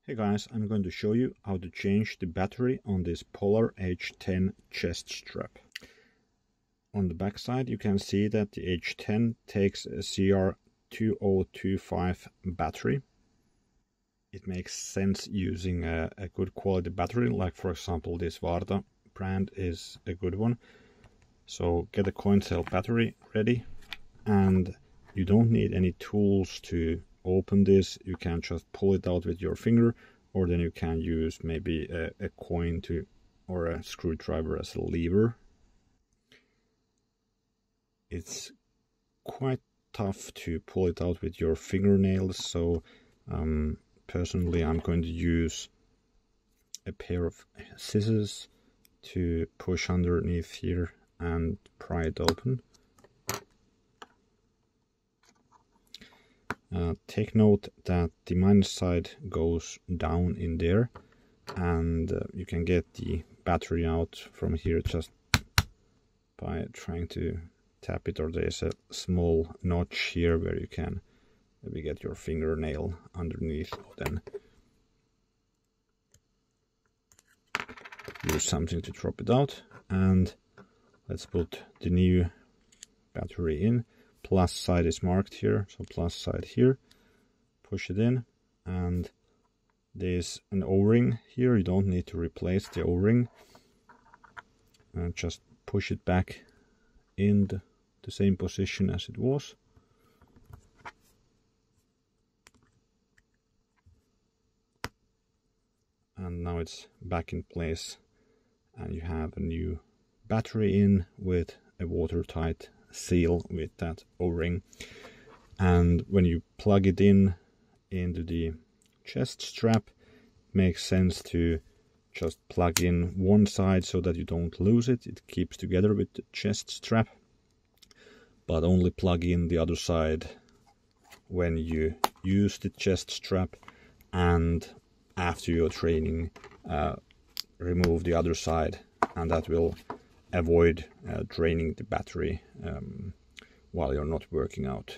Hey guys, I'm going to show you how to change the battery on this Polar H10 chest strap. On the back side you can see that the H10 takes a CR2025 battery. It makes sense using a good quality battery, like for example this Varta brand is a good one. So get a coin cell battery ready, and you don't need any tools to open this. You can just pull it out with your finger, or then you can use maybe a coin or a screwdriver as a lever. It's quite tough to pull it out with your fingernails, so personally I'm going to use a pair of scissors to push underneath here and pry it open. Take note that the minus side goes down in there, and you can get the battery out from here just by trying to tap it, or there's a small notch here where you can maybe get your fingernail underneath, then use something to drop it out. And let's put the new battery in. Plus side is marked here, so plus side here. Push it in, and there's an O-ring here. You don't need to replace the O-ring, and just push it back in the same position as it was. And now it's back in place, and you have a new battery in with a watertight seal with that O-ring. And when you plug it in into the chest strap, it makes sense to just plug in one side so that you don't lose it. It keeps together with the chest strap, but only plug in the other side when you use the chest strap, and after your training remove the other side, and that will avoid draining the battery while you're not working out.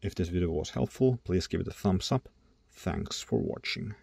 If this video was helpful, please give it a thumbs up. Thanks for watching.